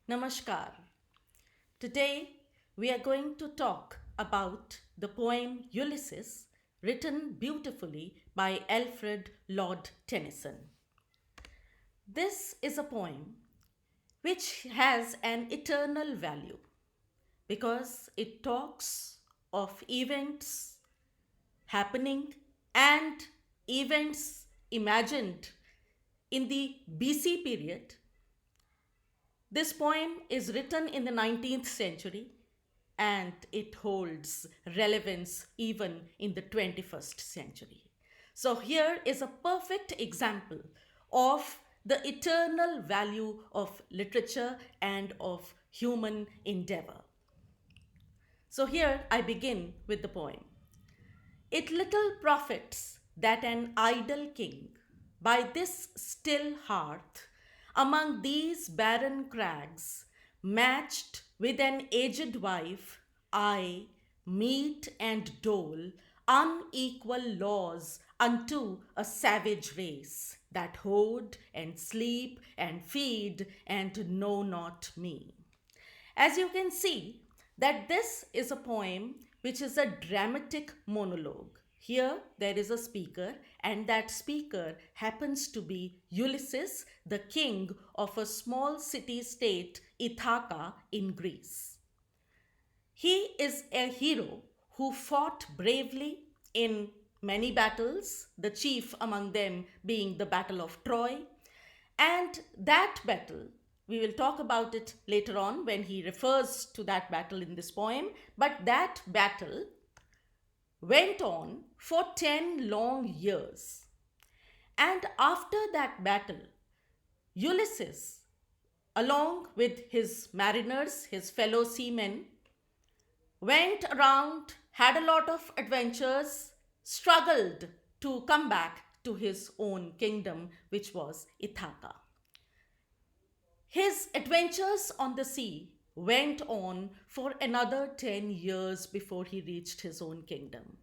Namaskar. Today we are going to talk about the poem Ulysses, written beautifully by Alfred Lord Tennyson. This is a poem which has an eternal value because it talks of events happening and events imagined in the BC period. This poem is written in the 19th century and it holds relevance even in the 21st century. So, here is a perfect example of the eternal value of literature and of human endeavor. So, here I begin with the poem. It little profits that an idle king, by this still hearth, among these barren crags, matched with an aged wife, I meet and dole unequal laws unto a savage race that hoard and sleep and feed and know not me. As you can see, that this is a poem which is a dramatic monologue. Here there is a speaker, and that speaker happens to be Ulysses, the king of a small city state, Ithaca, in Greece. He is a hero who fought bravely in many battles, the chief among them being the Battle of Troy. And that battle, we will talk about it later on when he refers to that battle in this poem, but that battle went on for 10 long years. And after that battle, Ulysses, along with his mariners, his fellow seamen, went around, had a lot of adventures, struggled to come back to his own kingdom, which was Ithaca. His adventures on the sea went on for another 10 years before he reached his own kingdom.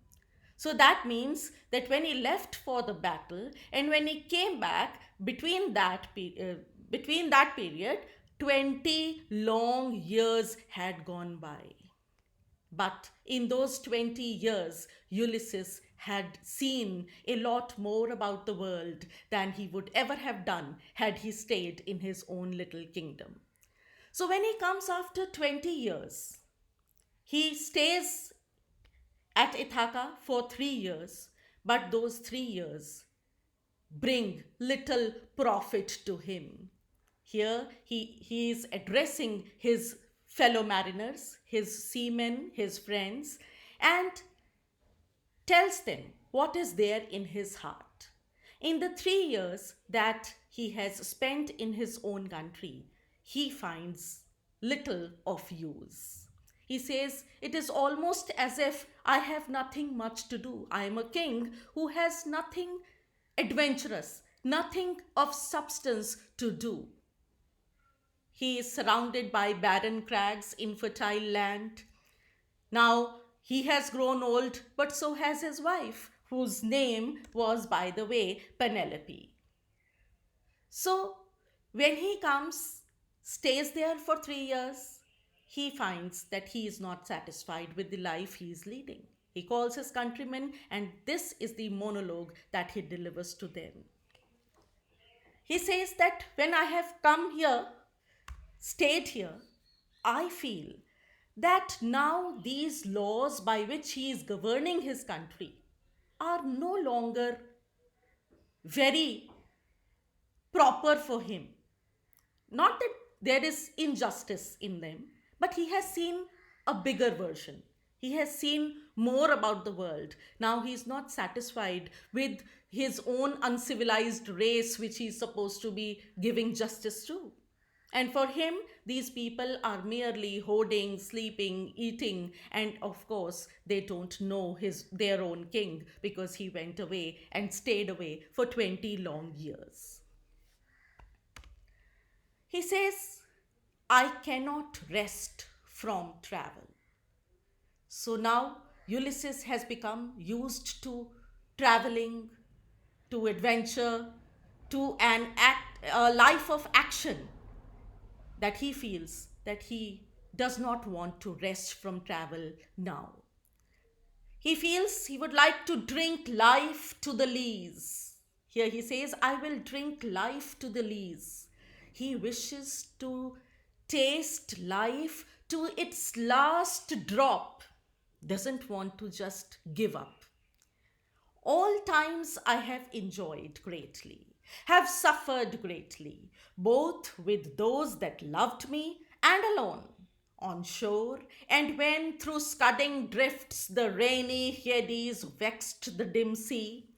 So that means that when he left for the battle and when he came back between that period, 20 long years had gone by. But in those 20 years, Ulysses had seen a lot more about the world than he would ever have done had he stayed in his own little kingdom. So when he comes after 20 years, he stays at Ithaca for 3 years, but those 3 years bring little profit to him. Here he is addressing his fellow mariners, his seamen, his friends, and tells them what is there in his heart. In the 3 years that he has spent in his own country, he finds little of use. He says, it is almost as if I have nothing much to do. I am a king who has nothing adventurous, nothing of substance to do. He is surrounded by barren crags, infertile land. Now he has grown old, but so has his wife, whose name was, by the way, Penelope. So when he comes, stays there for 3 years, he finds that he is not satisfied with the life he is leading. He calls his countrymen, and this is the monologue that he delivers to them. He says that when I have come here, stayed here, I feel that now these laws by which he is governing his country are no longer very proper for him. Not that there is injustice in them, but he has seen a bigger version. He has seen more about the world. Now he is not satisfied with his own uncivilized race, which he is supposed to be giving justice to. And for him, these people are merely hoarding, sleeping, eating, and of course, they don't know their own king because he went away and stayed away for 20 long years. He says, I cannot rest from travel. So now Ulysses has become used to traveling, to adventure, to a life of action. that he feels that he does not want to rest from travel now. He feels he would like to drink life to the lees. Here he says, I will drink life to the lees. He wishes to taste life to its last drop, doesn't want to just give up. All times I have enjoyed greatly, have suffered greatly, both with those that loved me and alone, on shore, and when through scudding drifts the rainy eddies vexed the dim sea.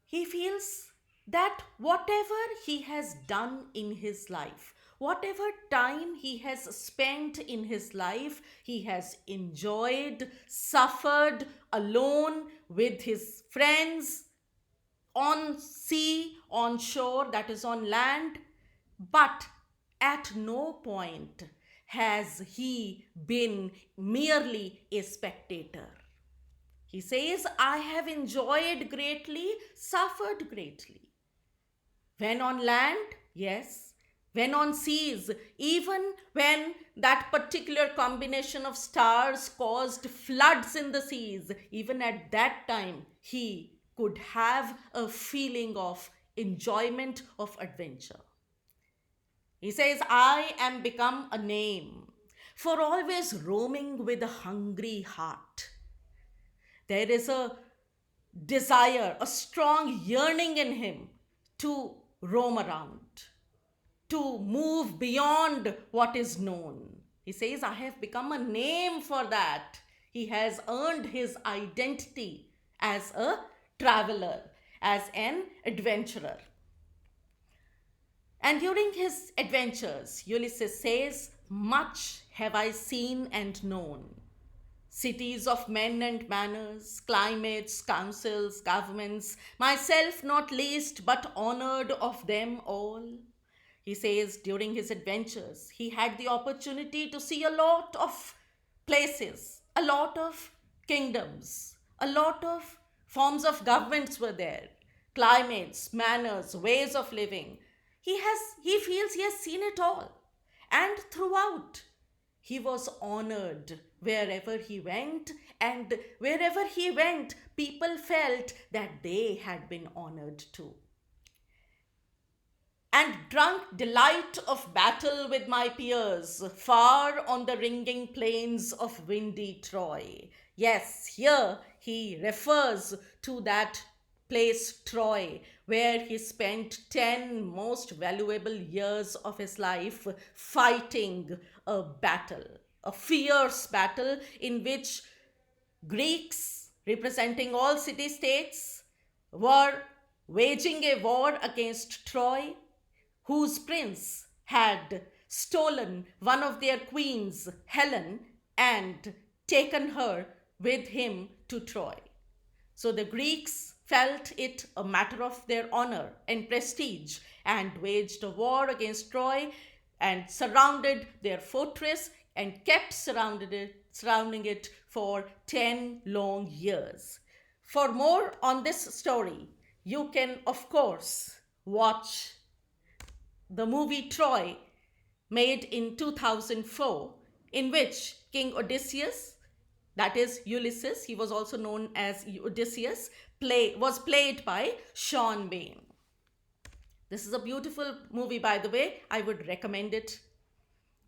He feels that whatever he has done in his life, whatever time he has spent in his life, he has enjoyed, suffered alone with his friends, on sea, on shore, that is on land, but at no point has he been merely a spectator. He says, I have enjoyed greatly, suffered greatly. When on land, yes. When on seas, even when that particular combination of stars caused floods in the seas, even at that time, he could have a feeling of enjoyment of adventure. He says, I am become a name for always roaming with a hungry heart. There is a desire, a strong yearning in him to roam around, to move beyond what is known. He says, I have become a name for that. He has earned his identity as a traveler, as an adventurer. And during his adventures, Ulysses says, much have I seen and known. Cities of men and manners, climates, councils, governments, myself not least, but honored of them all. He says during his adventures, he had the opportunity to see a lot of places, a lot of kingdoms, a lot of forms of governments were there, climates, manners, ways of living. He feels he has seen it all. And throughout, he was honored wherever he went, and wherever he went, people felt that they had been honored too. And drunk delight of battle with my peers, far on the ringing plains of windy Troy. Yes, here he refers to that place Troy, where he spent 10 most valuable years of his life fighting a battle, a fierce battle in which Greeks, representing all city states, were waging a war against Troy, whose prince had stolen one of their queens, Helen, and taken her with him to Troy. So the Greeks felt it a matter of their honor and prestige and waged a war against Troy and surrounded their fortress and kept surrounding it for 10 long years. For more on this story, you can, of course, watch the movie Troy, made in 2004, in which King Odysseus, that is Ulysses, he was also known as Odysseus, was played by Sean Bain. This is a beautiful movie, by the way. I would recommend it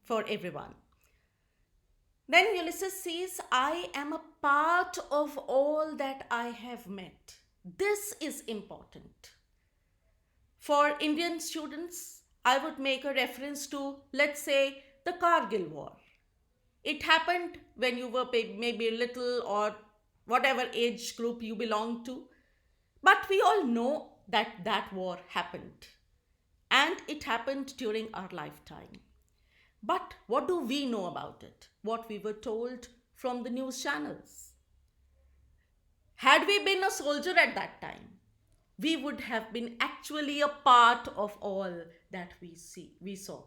for everyone. Then Ulysses says, I am a part of all that I have met. This is important. For Indian students, I would make a reference to, let's say, the Kargil War. It happened when you were maybe little or whatever age group you belong to. But we all know that that war happened. And it happened during our lifetime. But what do we know about it? What we were told from the news channels. Had we been a soldier at that time, we would have been actually a part of all that we saw.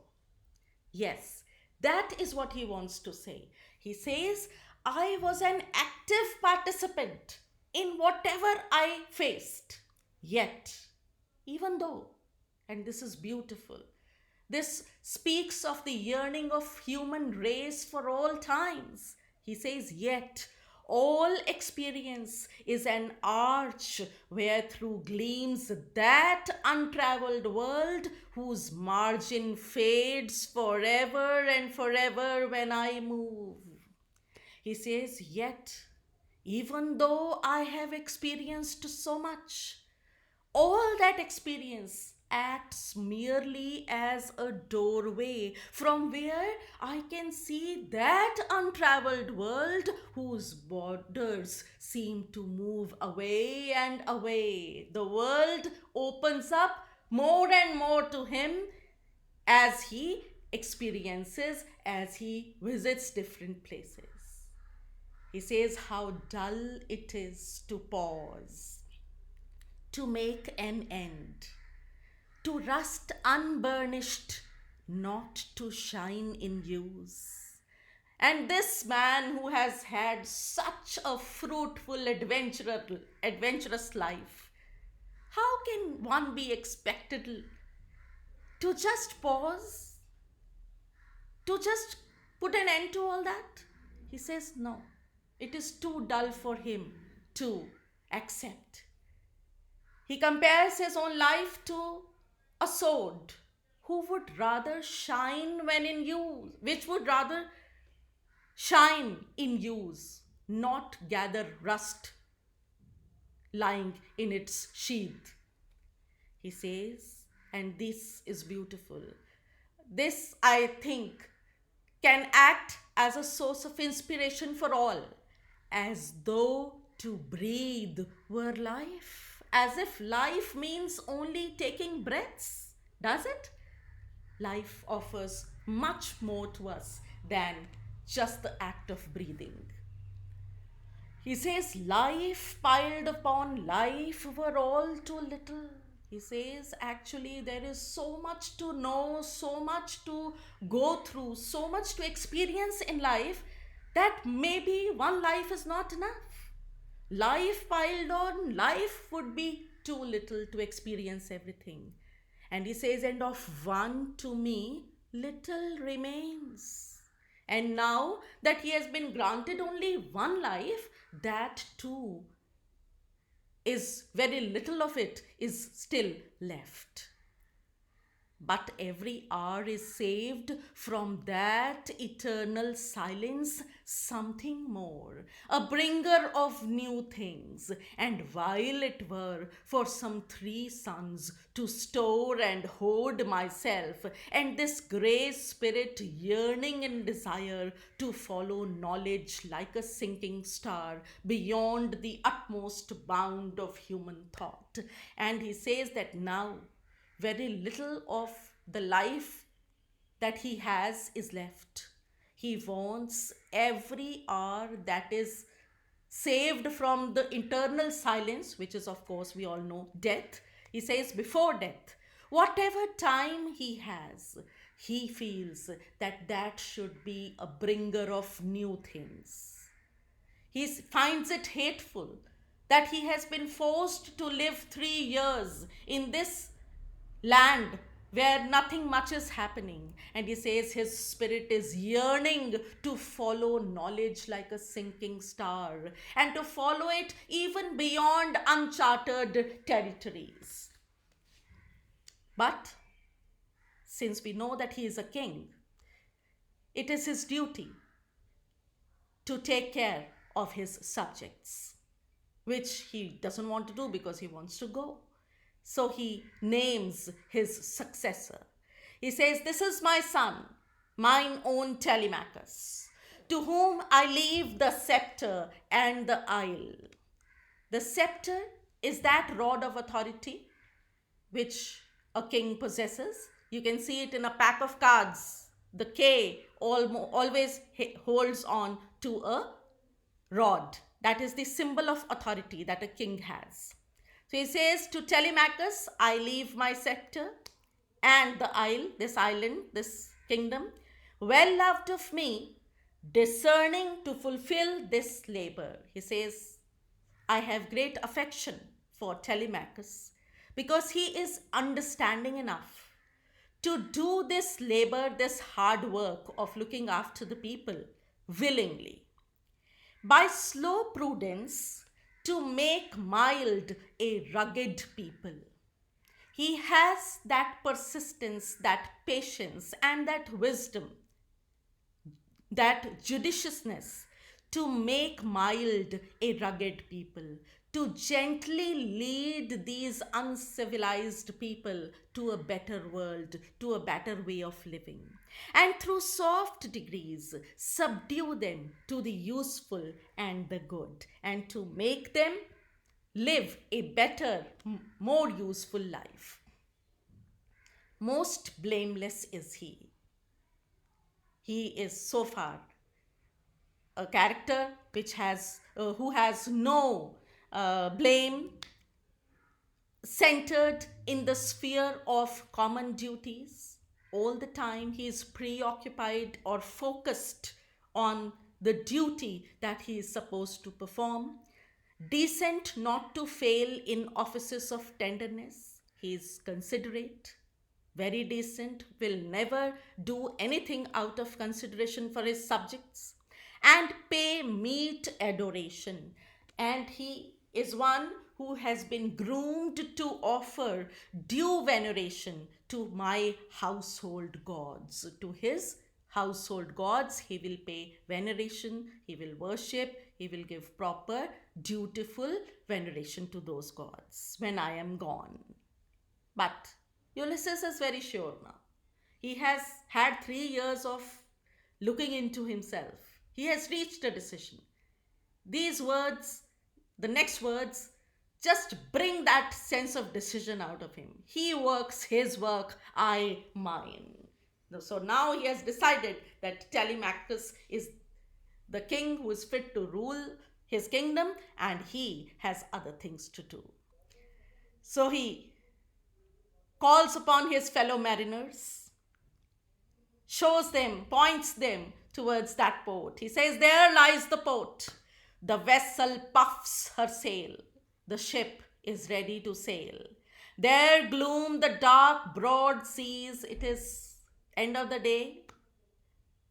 Yes, that is what he wants to say. He says, I was an active participant in whatever I faced. Yet, even though, and this is beautiful, This speaks of the yearning of human race for all times. He says, yet all experience is an arch where through gleams that untraveled world whose margin fades forever and forever when I move. He says, yet even though I have experienced so much, all that experience acts merely as a doorway from where I can see that untraveled world whose borders seem to move away and away. The world opens up more and more to him as he experiences, as he visits different places. He says how dull it is to pause, to make an end, to rust unburnished, not to shine in use. And this man who has had such a fruitful, adventurous life, how can one be expected to just pause, to just put an end to all that? He says, no, it is too dull for him to accept. He compares his own life to a sword. Who would rather shine when in use? Which would rather shine in use, not gather rust lying in its sheath? He says, and this is beautiful. This, I think, can act as a source of inspiration for all, as though to breathe were life, as if life means only taking breaths. Does it? Life offers much more to us than just the act of breathing. He says, life piled upon life were all too little. He says, actually, there is so much to know, so much to go through, so much to experience in life that maybe one life is not enough. Life piled on life would be too little to experience everything. And he says, and of one to me, little remains. And now that he has been granted only one life, that too is very little of it is still left. But every hour is saved from that eternal silence, something more, a bringer of new things. And while it were for some 3 suns to store and hoard myself, and this grey spirit yearning in desire to follow knowledge like a sinking star beyond the utmost bound of human thought. And he says that now, very little of the life that he has is left. He wants every hour that is saved from the eternal silence, which is, of course, we all know, death. He says, before death, whatever time he has, he feels that that should be a bringer of new things. He finds it hateful that he has been forced to live 3 years in this land where nothing much is happening. And he says his spirit is yearning to follow knowledge like a sinking star and to follow it even beyond uncharted territories. But since we know that he is a king, it is his duty to take care of his subjects, which he doesn't want to do because he wants to go. So he names his successor. He says, this is my son, mine own Telemachus, to whom I leave the scepter and the isle. The scepter is that rod of authority which a king possesses. You can see it in a pack of cards. The K always holds on to a rod. That is the symbol of authority that a king has. So he says, to Telemachus, I leave my scepter and the isle, this island, this kingdom, well loved of me, discerning to fulfill this labor. He says, I have great affection for Telemachus because he is understanding enough to do this labor, this hard work of looking after the people willingly. By slow prudence, to make mild a rugged people. He has that persistence, that patience, and that wisdom, that judiciousness to make mild a rugged people, to gently lead these uncivilized people to a better world, to a better way of living, and through soft degrees subdue them to the useful and the good, and to make them live a better, more useful life. Most blameless is he. He is so far a character which has who has no blame, centered in the sphere of common duties. All the time he is preoccupied or focused on the duty that he is supposed to perform. Decent not to fail in offices of tenderness. He is considerate, very decent, will never do anything out of consideration for his subjects, and pay meet adoration. And he is one who has been groomed to offer due veneration to my household gods. To his household gods, he will pay veneration, he will worship, he will give proper, dutiful veneration to those gods when I am gone. But Ulysses is very sure now. He has had 3 years of looking into himself. He has reached a decision. These words, the next words, just bring that sense of decision out of him. He works his work, I mine. So now he has decided that Telemachus is the king who is fit to rule his kingdom, and he has other things to do. So he calls upon his fellow mariners, shows them, points them towards that port. He says, there lies the port. The vessel puffs her sail. The ship is ready to sail. There gloom the dark, broad seas. It is end of the day.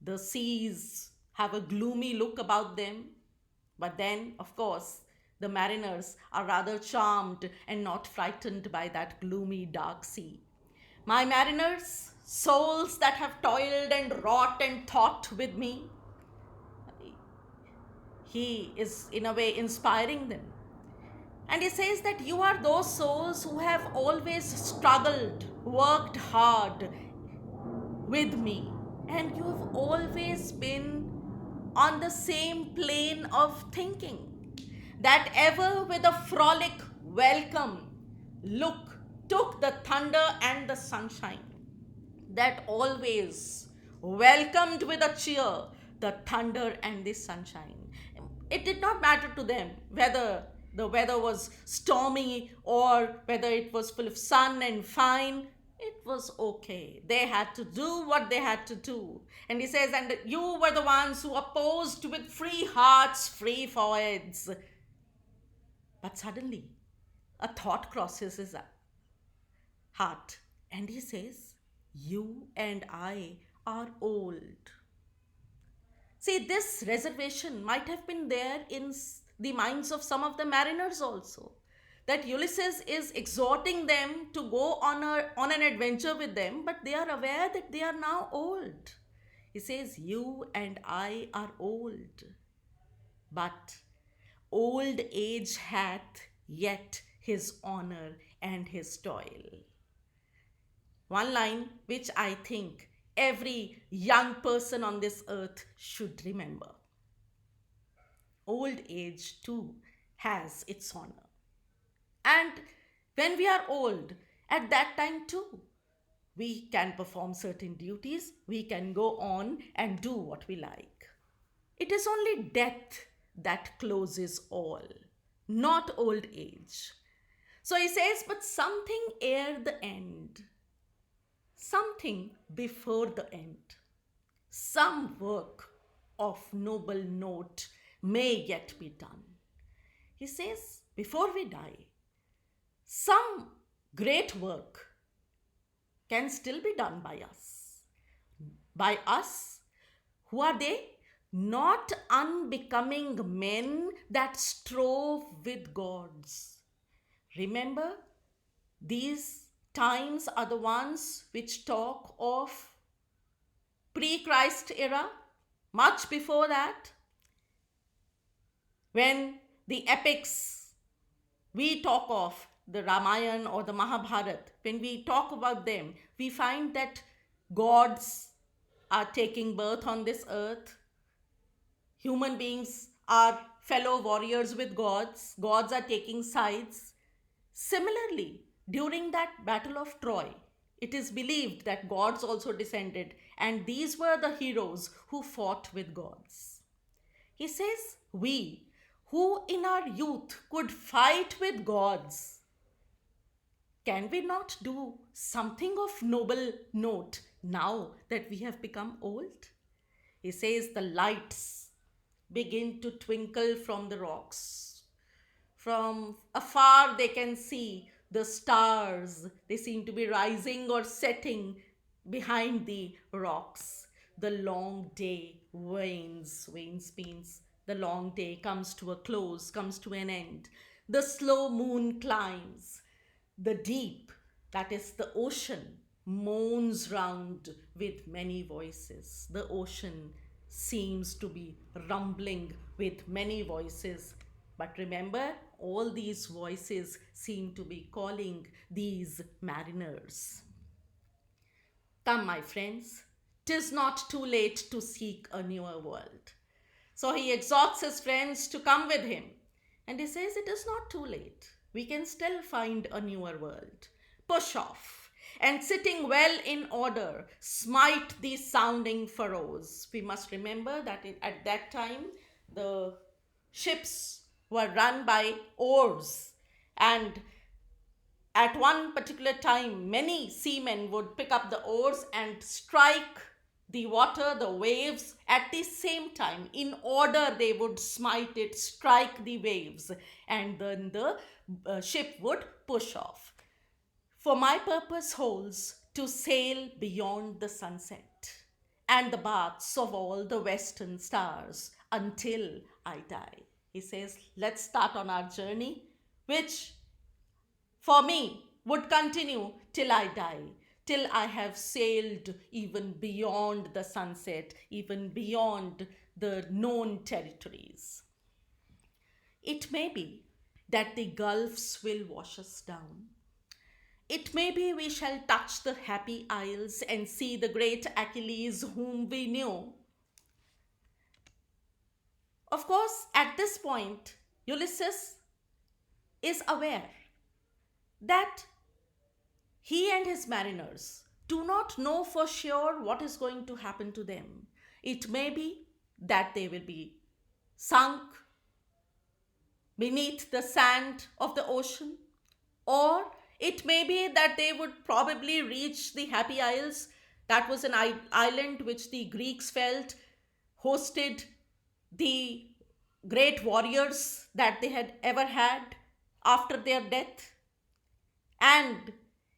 The seas have a gloomy look about them. But then, of course, the mariners are rather charmed and not frightened by that gloomy, dark sea. My mariners, souls that have toiled and wrought and thought with me, he is in a way inspiring them. And he says that you are those souls who have always struggled, worked hard with me, and you have always been on the same plane of thinking, that ever with a frolic welcome look took the thunder and the sunshine, that always welcomed with a cheer the thunder and the sunshine. It did not matter to them whether the weather was stormy or whether it was full of sun and fine. It was okay. They had to do what they had to do. And he says, and you were the ones who opposed with free hearts, free foreheads. But suddenly, a thought crosses his heart. And he says, you and I are old. See, this reservation might have been there in the minds of some of the mariners also, that Ulysses is exhorting them to go on an adventure with them, but they are aware that they are now old. He says, you and I are old, but old age hath yet his honor and his toil. One line which I think every young person on this earth should remember. Old age too has its honor. And when we are old, at that time too, we can perform certain duties, we can go on and do what we like. It is only death that closes all, not old age. So he says, but something ere the end, something before the end, some work of noble note may yet be done. He says, before we die, some great work can still be done by us. By us, who are they? Not unbecoming men that strove with gods. Remember, these times are the ones which talk of pre-Christ era, much before that, when the epics we talk of, the Ramayana or the Mahabharata, when we talk about them, we find that gods are taking birth on this earth. Human beings are fellow warriors with gods. Gods are taking sides. Similarly, during that Battle of Troy, it is believed that gods also descended, and these were the heroes who fought with gods. He says, we who in our youth could fight with gods, can we not do something of noble note now that we have become old? He says, the lights begin to twinkle from the rocks. From afar, they can see the stars. They seem to be rising or setting behind the rocks. The long day wanes, means the long day comes to a close, comes to an end. The slow moon climbs. The deep, that is the ocean, moans round with many voices. The ocean seems to be rumbling with many voices. But remember, all these voices seem to be calling these mariners. Come, my friends, 'tis not too late to seek a newer world. So he exhorts his friends to come with him. And he says it is not too late. We can still find a newer world. Push off, and sitting well in order, smite these sounding furrows. We must remember that at that time, the ships were run by oars, and at one particular time, many seamen would pick up the oars and strike the water, the waves at the same time. In order, they would smite it, strike the waves, and then the ship would push off. For my purpose holds to sail beyond the sunset and the baths of all the western stars until I die. He says, let's start on our journey, which for me would continue till I die, till I have sailed even beyond the sunset, even beyond the known territories. It may be that the gulfs will wash us down. It may be we shall touch the happy isles and see the great Achilles whom we knew. Of course, at this point, Ulysses is aware that he and his mariners do not know for sure what is going to happen to them. It may be that they will be sunk beneath the sand of the ocean, or it may be that they would probably reach the Happy Isles. That was an island which the Greeks felt hosted the great warriors that they had ever had after their death. And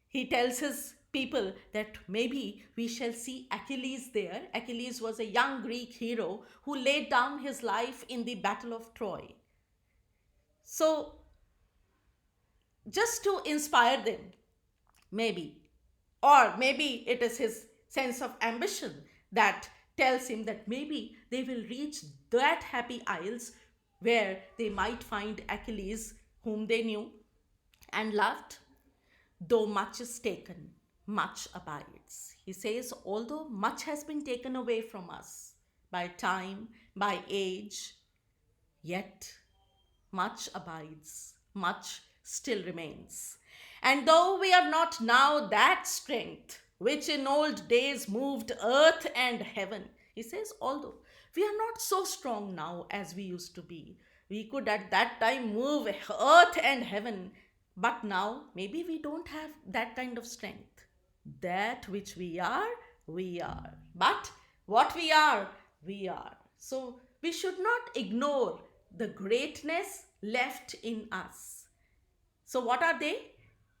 he tells his people that maybe we shall see Achilles there. Achilles was a young Greek hero who laid down his life in the Battle of Troy. So, just to inspire them, maybe, or maybe it is his sense of ambition that tells him that maybe they will reach that Happy Isles where they might find Achilles, whom they knew and loved. Though much is taken, much abides. He says, although much has been taken away from us by time, by age, yet much abides, much still remains. And though we are not now that strength which in old days moved earth and heaven, he says, although we are not so strong now as we used to be, we could at that time move earth and heaven, but now maybe we don't have that kind of strength. That which we are, we are. But what we are, we are. So we should not ignore the greatness left in us. So what are they?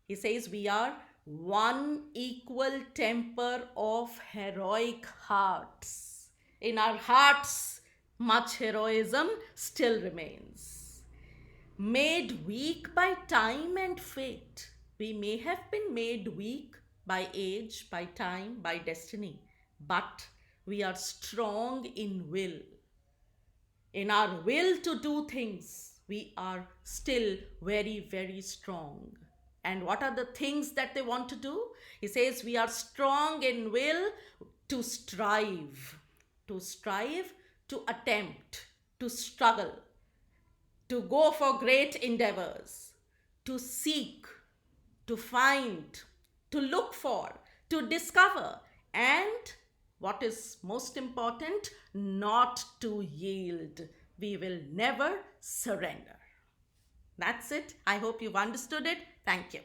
He says we are one equal temper of heroic hearts. In our hearts, much heroism still remains. Made weak by time and fate. We may have been made weak by age, by time, by destiny, but we are strong in will. In our will to do things, we are still very, very strong. And what are the things that they want to do? He says we are strong in will to strive, to attempt, to struggle, to go for great endeavors, to seek, to find, to look for, to discover, and what is most important, not to yield. We will never surrender. That's it. I hope you've understood it. Thank you.